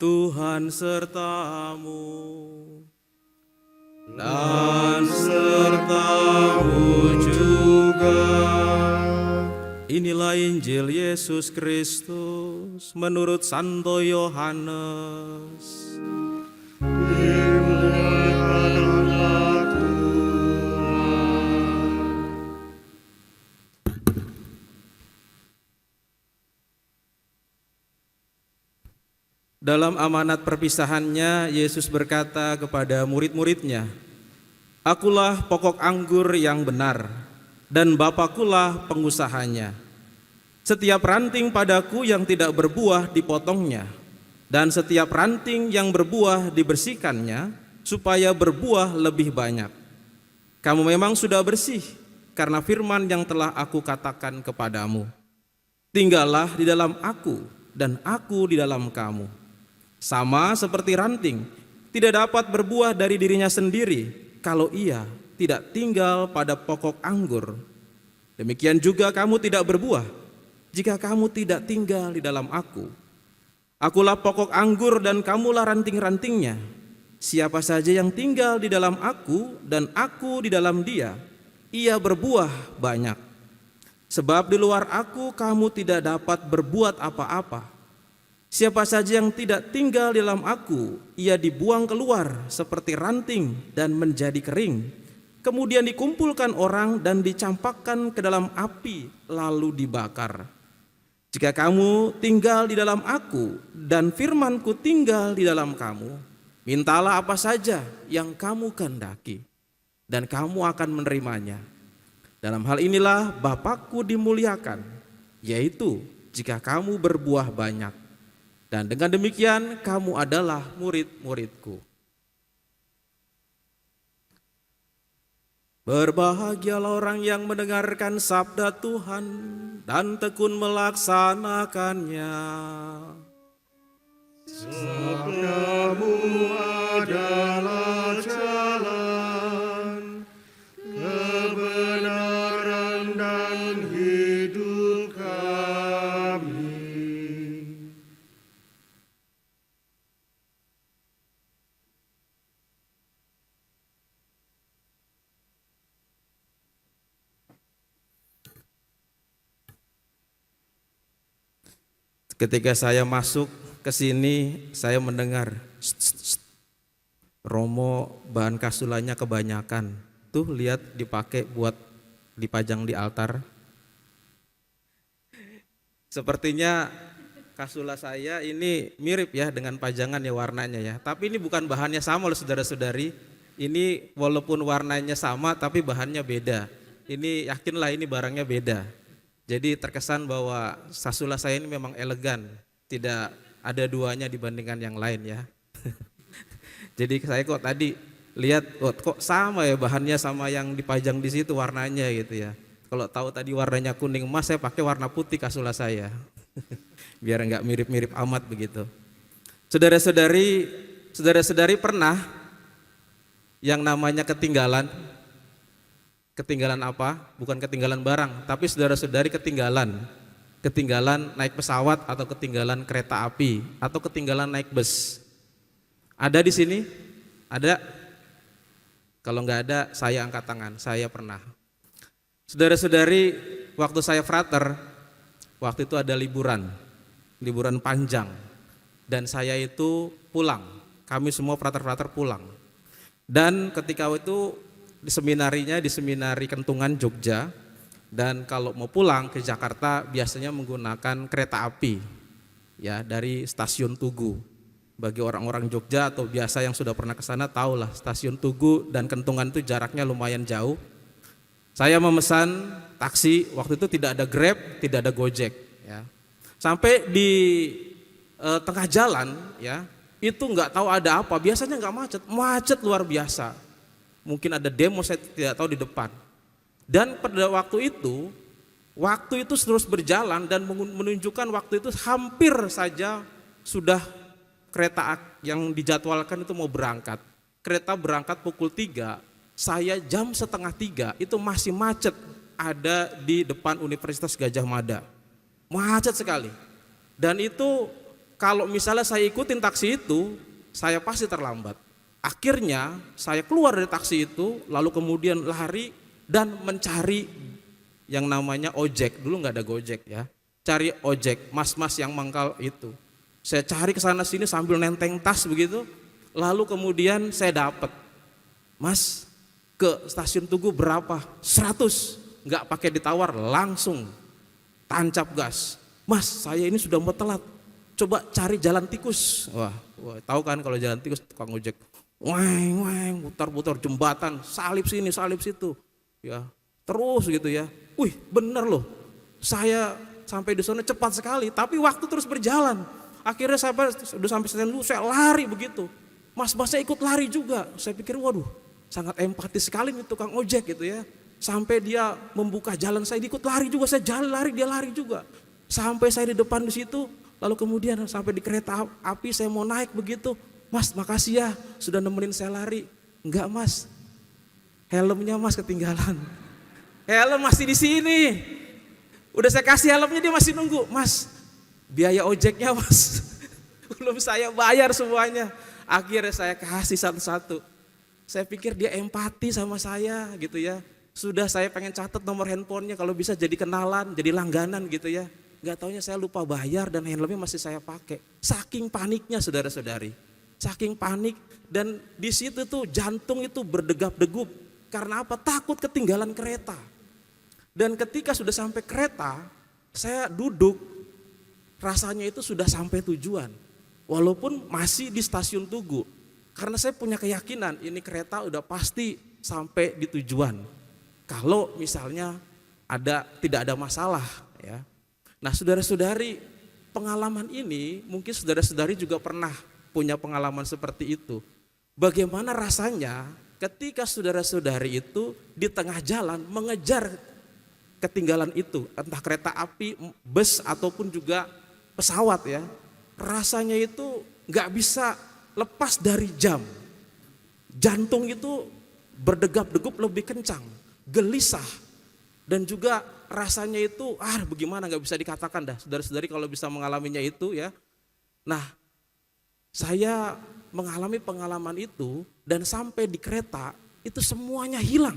Tuhan sertamu dan sertamu juga. Inilah Injil Yesus Kristus menurut Santo Yohanes. Dalam amanat perpisahannya, Yesus berkata kepada murid-muridnya, "Akulah pokok anggur yang benar, dan Bapakulah pengusahanya. Setiap ranting padaku yang tidak berbuah dipotongnya, dan setiap ranting yang berbuah dibersihkannya, supaya berbuah lebih banyak. Kamu memang sudah bersih, karena firman yang telah aku katakan kepadamu. Tinggallah di dalam aku, dan aku di dalam kamu. Sama seperti ranting, tidak dapat berbuah dari dirinya sendiri kalau ia tidak tinggal pada pokok anggur. Demikian juga kamu tidak berbuah jika kamu tidak tinggal di dalam aku. Akulah pokok anggur dan kamulah ranting-rantingnya. Siapa saja yang tinggal di dalam aku dan aku di dalam dia, ia berbuah banyak. Sebab di luar aku kamu tidak dapat berbuat apa-apa. Siapa saja yang tidak tinggal di dalam aku, ia dibuang keluar seperti ranting dan menjadi kering. Kemudian dikumpulkan orang dan dicampakkan ke dalam api lalu dibakar. Jika kamu tinggal di dalam aku dan firmanku tinggal di dalam kamu, mintalah apa saja yang kamu kehendaki dan kamu akan menerimanya. Dalam hal inilah Bapakku dimuliakan, yaitu jika kamu berbuah banyak. Dan dengan demikian kamu adalah murid-muridku." Berbahagialah orang yang mendengarkan sabda Tuhan dan tekun melaksanakannya. Sabdamu adalah jalan, kebenaran dan hidup kami. Ketika saya masuk ke sini, saya mendengar, "Shh, shh, shh. Romo bahan kasulanya kebanyakan. Tuh lihat dipakai buat dipajang di altar." Sepertinya kasula saya ini mirip ya dengan pajangan ya warnanya ya. Tapi ini bukan bahannya sama loh saudara-saudari. Ini walaupun warnanya sama tapi bahannya beda. Ini yakinlah ini barangnya beda. Jadi terkesan bahwa kasula saya ini memang elegan. Tidak ada duanya dibandingkan yang lain ya. Jadi saya kok tadi lihat kok sama ya bahannya sama yang dipajang di situ warnanya gitu ya. Kalau tahu tadi warnanya kuning emas, saya pakai warna putih kasula saya. Biar enggak mirip-mirip amat begitu. Saudara-saudari pernah yang namanya ketinggalan? Ketinggalan apa? Bukan ketinggalan barang, tapi saudara-saudari ketinggalan naik pesawat atau ketinggalan kereta api atau ketinggalan naik bus. Ada di sini? Ada? Kalau enggak ada, saya angkat tangan. Saya pernah. Saudara-saudari, waktu saya frater, waktu itu ada liburan panjang, dan saya itu pulang. Kami semua frater-frater pulang. Dan ketika itu di seminari Kentungan Jogja, dan kalau mau pulang ke Jakarta biasanya menggunakan kereta api ya dari stasiun Tugu. Bagi orang-orang Jogja atau biasa yang sudah pernah ke sana tahulah stasiun Tugu dan Kentungan itu jaraknya lumayan jauh. Saya memesan taksi, waktu itu tidak ada Grab, tidak ada Gojek ya. Sampai di tengah jalan ya, itu nggak tahu ada apa, biasanya nggak macet luar biasa. Mungkin ada demo, saya tidak tahu di depan. Dan pada waktu itu terus berjalan dan menunjukkan waktu itu hampir saja sudah kereta yang dijadwalkan itu mau berangkat. Kereta berangkat pukul 3, saya jam setengah 3 itu masih macet ada di depan Universitas Gajah Mada. Macet sekali. Dan itu kalau misalnya saya ikutin taksi itu, saya pasti terlambat. Akhirnya saya keluar dari taksi itu, lalu kemudian lari dan mencari yang namanya ojek. Dulu nggak ada Gojek ya, cari ojek, mas-mas yang mangkal itu. Saya cari ke sana sini sambil nenteng tas begitu, lalu kemudian saya dapat, Mas, ke stasiun Tugu berapa? 100, nggak pakai ditawar, langsung tancap gas. Mas, saya ini sudah mau telat, coba cari jalan tikus. Wah, tahu kan kalau jalan tikus tukang ojek, weng, putar-putar jembatan, salib sini, salib situ, ya terus gitu ya. Wih, bener loh, saya sampai di sana cepat sekali, tapi waktu terus berjalan. Akhirnya saya sudah sampai stasiun dulu, saya lari begitu. Mas-masnya ikut lari juga. Saya pikir, waduh, sangat empati sekali nih tukang ojek gitu ya. Sampai dia membuka jalan, saya ikut lari juga, saya jalan lari, dia lari juga. Sampai saya di depan di situ, lalu kemudian sampai di kereta api saya mau naik begitu. Mas, makasih ya sudah nemenin saya lari. Enggak, Mas, helmnya Mas ketinggalan. Helm masih di sini. Udah saya kasih helmnya, dia masih nunggu. Mas, biaya ojeknya Mas, belum saya bayar semuanya. Akhirnya saya kasih satu-satu. Saya pikir dia empati sama saya gitu ya. Sudah saya pengen catat nomor handphonenya, kalau bisa jadi kenalan, jadi langganan gitu ya. Gak taunya saya lupa bayar dan helmnya masih saya pakai. Saking paniknya saudara-saudari, saking panik, dan di situ tuh jantung itu berdegap-degup. Karena apa? Takut ketinggalan kereta. Dan ketika sudah sampai kereta, saya duduk, rasanya itu sudah sampai tujuan. Walaupun masih di stasiun Tugu. Karena saya punya keyakinan ini kereta udah pasti sampai di tujuan. Kalau misalnya tidak ada masalah ya. Nah, saudara-saudari, pengalaman ini mungkin saudara-saudari juga pernah punya pengalaman seperti itu. Bagaimana rasanya ketika saudara-saudari itu di tengah jalan mengejar ketinggalan itu, entah kereta api, bus ataupun juga pesawat ya. Rasanya itu nggak bisa lepas dari jam. Jantung itu berdegap-degup lebih kencang, gelisah, dan juga rasanya itu bagaimana nggak bisa dikatakan dah. Saudara-saudari kalau bisa mengalaminya itu ya. Nah, saya mengalami pengalaman itu dan sampai di kereta itu semuanya hilang.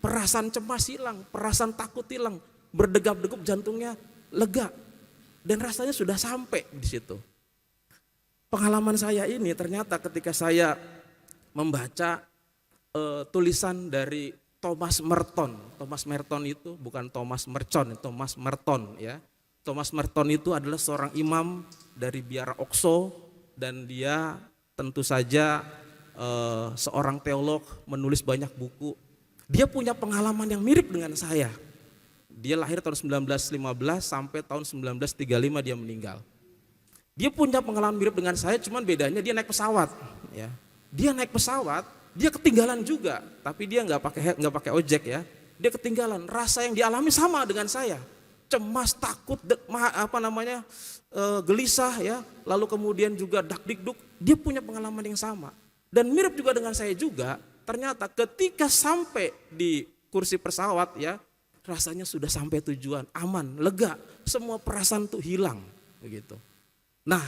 Perasaan cemas hilang, perasaan takut hilang, berdegap-degup jantungnya lega. Dan rasanya sudah sampai di situ. Pengalaman saya ini ternyata ketika saya membaca tulisan dari Thomas Merton. Thomas Merton itu bukan Thomas Mercon, Thomas Merton ya. Thomas Merton itu adalah seorang imam dari biara Oxo dan dia tentu saja seorang teolog, menulis banyak buku. Dia punya pengalaman yang mirip dengan saya. Dia lahir tahun 1915 sampai tahun 1935 dia meninggal. Dia punya pengalaman mirip dengan saya, cuman bedanya dia naik pesawat. Ya. Dia naik pesawat, dia ketinggalan juga, tapi dia nggak pakai ojek ya. Dia ketinggalan. Rasa yang dialami sama dengan saya, cemas, takut, gelisah ya. Lalu kemudian juga dak-dikduk. Dia punya pengalaman yang sama dan mirip juga dengan saya juga. Ternyata ketika sampai di kursi pesawat ya, rasanya sudah sampai tujuan, aman, lega, semua perasaan tuh hilang begitu. Nah,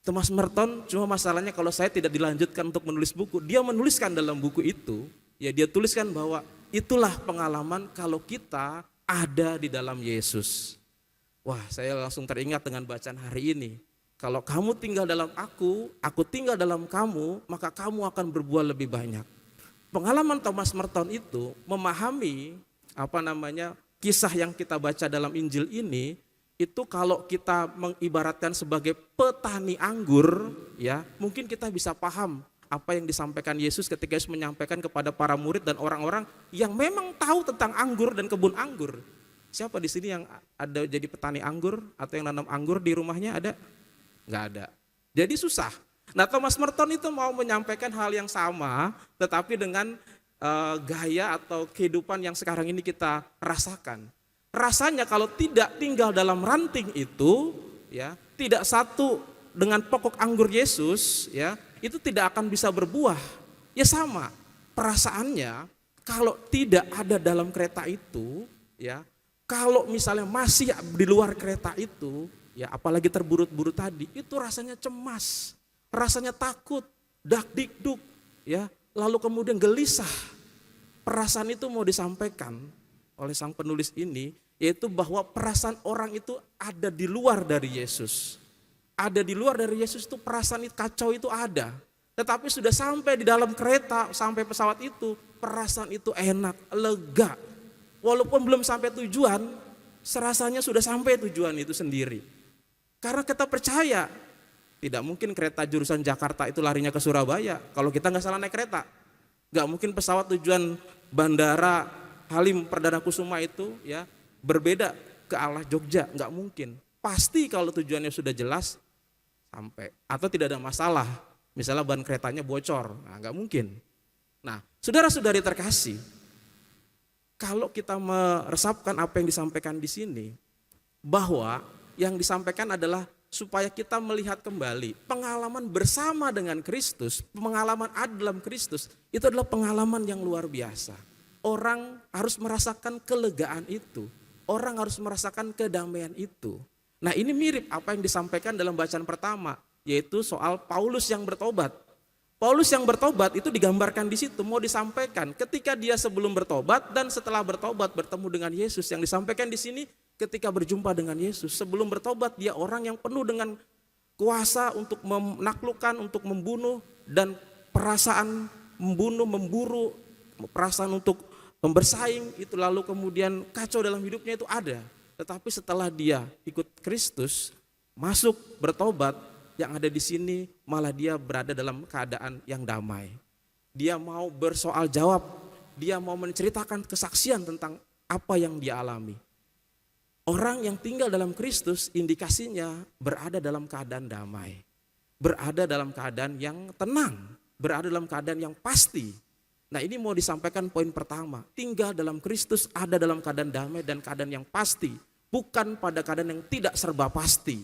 Thomas Merton, cuma masalahnya kalau saya tidak dilanjutkan untuk menulis buku, dia menuliskan dalam buku itu, ya dia tuliskan bahwa itulah pengalaman kalau kita ada di dalam Yesus. Wah, saya langsung teringat dengan bacaan hari ini. Kalau kamu tinggal dalam aku tinggal dalam kamu, maka kamu akan berbuah lebih banyak. Pengalaman Thomas Merton itu memahami kisah yang kita baca dalam Injil ini, itu kalau kita mengibaratkan sebagai petani anggur, ya mungkin kita bisa paham apa yang disampaikan Yesus ketika Yesus menyampaikan kepada para murid dan orang-orang yang memang tahu tentang anggur dan kebun anggur. Siapa di sini yang ada jadi petani anggur atau yang nanam anggur di rumahnya ada? Nggak ada. Jadi susah. Nah, Thomas Merton itu mau menyampaikan hal yang sama, tetapi dengan gaya atau kehidupan yang sekarang ini kita rasakan. Rasanya kalau tidak tinggal dalam ranting itu, ya, tidak satu dengan pokok anggur Yesus, ya, itu tidak akan bisa berbuah. Ya sama, perasaannya kalau tidak ada dalam kereta itu, ya, kalau misalnya masih di luar kereta itu, ya apalagi terburut-burut tadi, itu rasanya cemas, rasanya takut, dak-dikduk, ya, lalu kemudian gelisah. Perasaan itu mau disampaikan oleh sang penulis ini, yaitu bahwa perasaan orang itu ada di luar dari Yesus. Ada di luar dari Yesus itu perasaan kacau itu ada. Tetapi sudah sampai di dalam kereta, sampai pesawat itu, perasaan itu enak, lega. Walaupun belum sampai tujuan, serasanya sudah sampai tujuan itu sendiri. Karena kita percaya, tidak mungkin kereta jurusan Jakarta itu larinya ke Surabaya kalau kita nggak salah naik kereta. Nggak mungkin pesawat tujuan Bandara Halim Perdana Kusuma itu ya berbeda ke arah Jogja, nggak mungkin. Pasti kalau tujuannya sudah jelas sampai, atau tidak ada masalah. Misalnya ban keretanya bocor, nah, nggak mungkin. Nah, saudara-saudari terkasih, kalau kita meresapkan apa yang disampaikan di sini, bahwa yang disampaikan adalah supaya kita melihat kembali pengalaman bersama dengan Kristus, pengalaman ada dalam Kristus, itu adalah pengalaman yang luar biasa. Orang harus merasakan kelegaan itu, orang harus merasakan kedamaian itu. Nah, ini mirip apa yang disampaikan dalam bacaan pertama, yaitu soal Paulus yang bertobat. Paulus yang bertobat itu digambarkan di situ, mau disampaikan ketika dia sebelum bertobat dan setelah bertobat bertemu dengan Yesus. Yang disampaikan di sini ketika berjumpa dengan Yesus, sebelum bertobat dia orang yang penuh dengan kuasa untuk menaklukkan, untuk membunuh, dan perasaan membunuh, memburu, perasaan untuk bersaing itu, lalu kemudian kacau dalam hidupnya itu ada. Tetapi setelah dia ikut Kristus, masuk bertobat, yang ada di sini malah dia berada dalam keadaan yang damai. Dia mau bersoal jawab, dia mau menceritakan kesaksian tentang apa yang dia alami. Orang yang tinggal dalam Kristus indikasinya berada dalam keadaan damai, berada dalam keadaan yang tenang, berada dalam keadaan yang pasti. Nah, ini mau disampaikan poin pertama, tinggal dalam Kristus ada dalam keadaan damai dan keadaan yang pasti, bukan pada keadaan yang tidak serba pasti.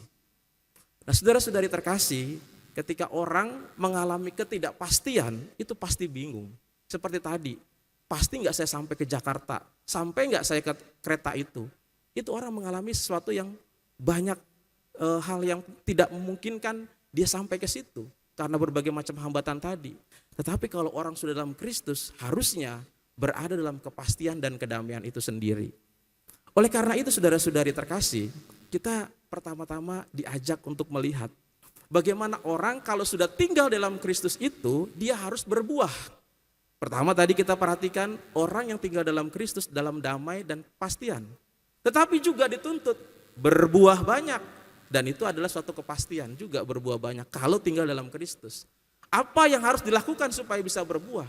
Nah, saudara-saudari terkasih, ketika orang mengalami ketidakpastian, itu pasti bingung. Seperti tadi, pasti nggak saya sampai ke Jakarta, sampai nggak saya ke kereta itu. Itu orang mengalami sesuatu yang banyak hal yang tidak memungkinkan dia sampai ke situ. Karena berbagai macam hambatan tadi. Tetapi kalau orang sudah dalam Kristus, harusnya berada dalam kepastian dan kedamaian itu sendiri. Oleh karena itu saudara-saudari terkasih, kita pertama-tama diajak untuk melihat bagaimana orang kalau sudah tinggal dalam Kristus itu, dia harus berbuah. Pertama tadi kita perhatikan orang yang tinggal dalam Kristus dalam damai dan kepastian. Tetapi juga dituntut berbuah banyak. Dan itu adalah suatu kepastian juga berbuah banyak kalau tinggal dalam Kristus. Apa yang harus dilakukan supaya bisa berbuah?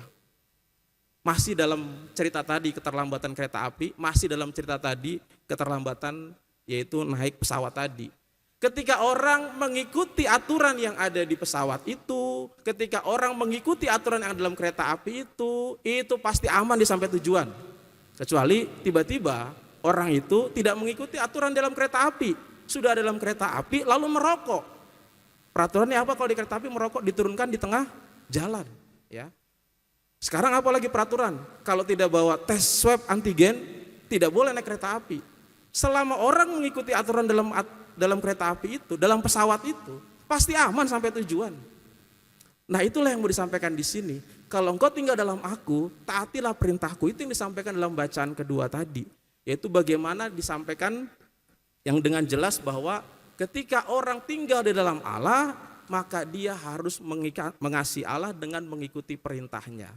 Masih dalam cerita tadi keterlambatan kereta api, masih dalam cerita tadi keterlambatan yaitu naik pesawat tadi. Ketika orang mengikuti aturan yang ada di pesawat itu, ketika orang mengikuti aturan yang ada dalam kereta api itu pasti aman di sampai tujuan. Kecuali tiba-tiba orang itu tidak mengikuti aturan dalam kereta api. Sudah dalam kereta api lalu merokok. Peraturannya apa kalau di kereta api merokok diturunkan di tengah jalan, ya. Sekarang apa lagi peraturan? Kalau tidak bawa tes swab antigen tidak boleh naik kereta api. Selama orang mengikuti aturan dalam kereta api itu, dalam pesawat itu, pasti aman sampai tujuan. Nah, itulah yang mau disampaikan di sini. Kalau engkau tinggal dalam aku, taatilah perintahku. Itu yang disampaikan dalam bacaan kedua tadi, yaitu bagaimana disampaikan yang dengan jelas bahwa ketika orang tinggal di dalam Allah, maka dia harus mengasihi Allah dengan mengikuti perintahnya.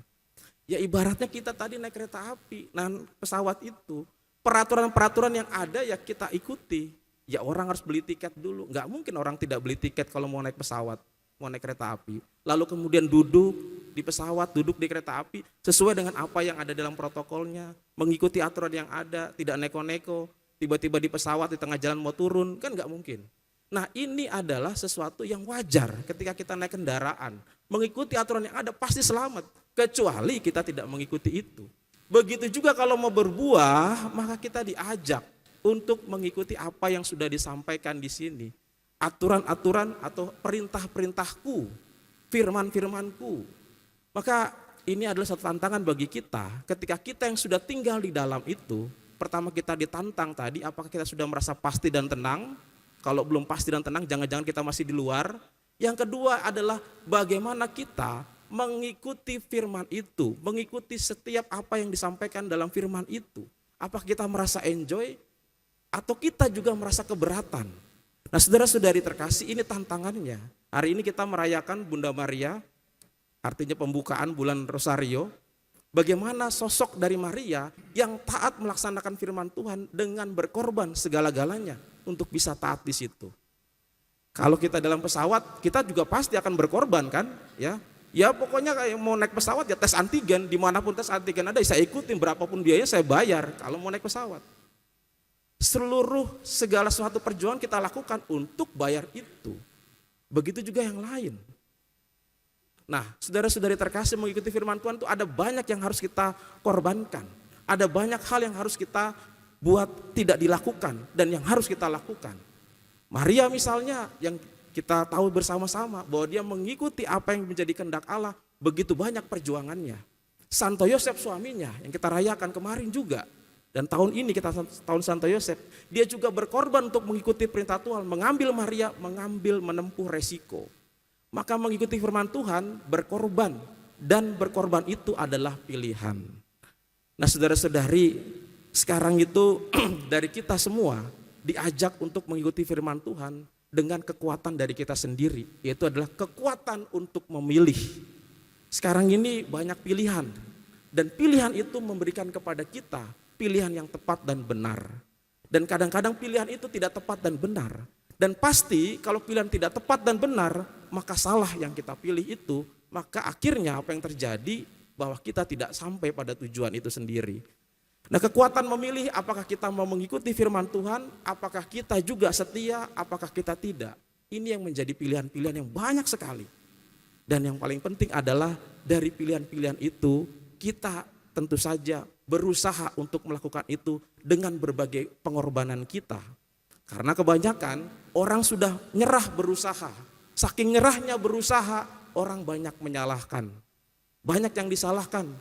Ya ibaratnya kita tadi naik kereta api, nah pesawat itu, peraturan-peraturan yang ada ya kita ikuti. Ya orang harus beli tiket dulu, nggak mungkin orang tidak beli tiket kalau mau naik pesawat, mau naik kereta api. Lalu kemudian duduk di pesawat, duduk di kereta api, sesuai dengan apa yang ada dalam protokolnya, mengikuti aturan yang ada, tidak neko-neko. Tiba-tiba di pesawat di tengah jalan mau turun, kan nggak mungkin. Nah, ini adalah sesuatu yang wajar ketika kita naik kendaraan. Mengikuti aturan yang ada pasti selamat, kecuali kita tidak mengikuti itu. Begitu juga kalau mau berbuah, maka kita diajak untuk mengikuti apa yang sudah disampaikan di sini. Aturan-aturan atau perintah-perintahku, firman-firmanku. Maka ini adalah satu tantangan bagi kita ketika kita yang sudah tinggal di dalam itu. Pertama kita ditantang tadi, apakah kita sudah merasa pasti dan tenang? Kalau belum pasti dan tenang, jangan-jangan kita masih di luar. Yang kedua adalah bagaimana kita mengikuti firman itu, mengikuti setiap apa yang disampaikan dalam firman itu. Apakah kita merasa enjoy atau kita juga merasa keberatan? Nah, saudara-saudari terkasih, ini tantangannya. Hari ini kita merayakan Bunda Maria, artinya pembukaan bulan Rosario. Bagaimana sosok dari Maria yang taat melaksanakan firman Tuhan dengan berkorban segala-galanya untuk bisa taat di situ. Kalau kita dalam pesawat, kita juga pasti akan berkorban kan, ya. Ya pokoknya kayak mau naik pesawat ya tes antigen, dimanapun tes antigen ada, saya ikutin berapapun biayanya saya bayar kalau mau naik pesawat. Seluruh segala suatu perjuangan kita lakukan untuk bayar itu. Begitu juga yang lain. Nah, saudara-saudari terkasih, mengikuti firman Tuhan itu ada banyak yang harus kita korbankan. Ada banyak hal yang harus kita buat tidak dilakukan dan yang harus kita lakukan. Maria misalnya yang kita tahu bersama-sama bahwa dia mengikuti apa yang menjadi kehendak Allah, begitu banyak perjuangannya. Santo Yosef suaminya yang kita rayakan kemarin juga, dan tahun ini kita tahun Santo Yosef, dia juga berkorban untuk mengikuti perintah Tuhan, mengambil Maria, menempuh resiko. Maka mengikuti firman Tuhan, berkorban, dan berkorban itu adalah pilihan. Nah, saudara-saudari, sekarang itu dari kita semua diajak untuk mengikuti firman Tuhan dengan kekuatan dari kita sendiri, yaitu adalah kekuatan untuk memilih. Sekarang ini banyak pilihan, dan pilihan itu memberikan kepada kita pilihan yang tepat dan benar. Dan kadang-kadang pilihan itu tidak tepat dan benar. Dan pasti kalau pilihan tidak tepat dan benar, maka salah yang kita pilih itu, maka akhirnya apa yang terjadi bahwa kita tidak sampai pada tujuan itu sendiri. Nah, kekuatan memilih, apakah kita mau mengikuti firman Tuhan, apakah kita juga setia, apakah kita tidak. Ini yang menjadi pilihan-pilihan yang banyak sekali. Dan yang paling penting adalah dari pilihan-pilihan itu, kita tentu saja berusaha untuk melakukan itu dengan berbagai pengorbanan kita. Karena kebanyakan orang sudah nyerah berusaha. Saking nyerahnya berusaha, orang banyak menyalahkan. Banyak yang disalahkan.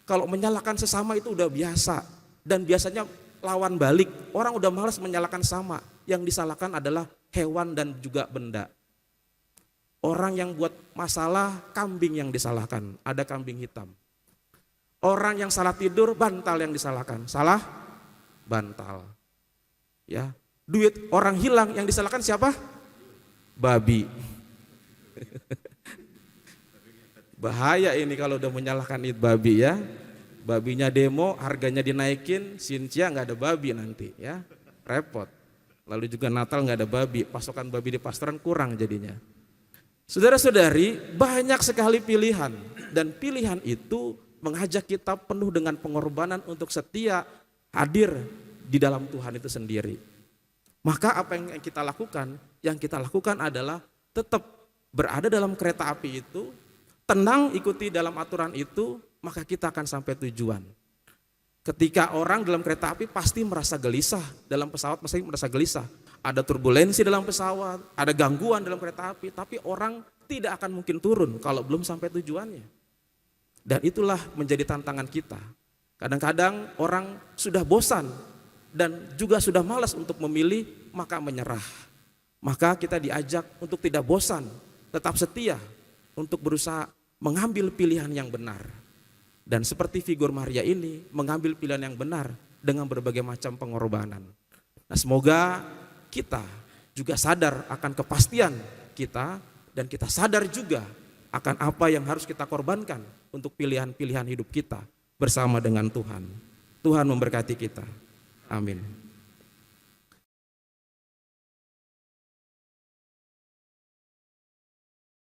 Kalau menyalahkan sesama itu udah biasa. Dan biasanya lawan balik, orang udah malas menyalahkan sama. Yang disalahkan adalah hewan dan juga benda. Orang yang buat masalah, kambing yang disalahkan, ada kambing hitam. Orang yang salah tidur, bantal yang disalahkan, salah bantal. Ya, duit orang hilang yang disalahkan siapa? Babi. Bahaya ini kalau udah menyalahkan itu babi ya. Babinya demo, harganya dinaikin, Cynthia nggak ada babi nanti ya, repot. Lalu juga Natal nggak ada babi, pasokan babi di pastoran kurang jadinya. Saudara-saudari, banyak sekali pilihan, dan pilihan itu mengajak kita penuh dengan pengorbanan untuk setia hadir di dalam Tuhan itu sendiri. Maka apa yang kita lakukan? Yang kita lakukan adalah tetap berada dalam kereta api itu, tenang ikuti dalam aturan itu, maka kita akan sampai tujuan. Ketika orang dalam kereta api pasti merasa gelisah, dalam pesawat pasti merasa gelisah. Ada turbulensi dalam pesawat, ada gangguan dalam kereta api, tapi orang tidak akan mungkin turun kalau belum sampai tujuannya. Dan itulah menjadi tantangan kita. Kadang-kadang orang sudah bosan dan juga sudah malas untuk memilih, maka menyerah. Maka kita diajak untuk tidak bosan, tetap setia untuk berusaha mengambil pilihan yang benar. Dan seperti figur Maria ini mengambil pilihan yang benar dengan berbagai macam pengorbanan. Nah, semoga kita juga sadar akan kepastian kita dan kita sadar juga akan apa yang harus kita korbankan untuk pilihan-pilihan hidup kita bersama dengan Tuhan. Tuhan memberkati kita. Amin.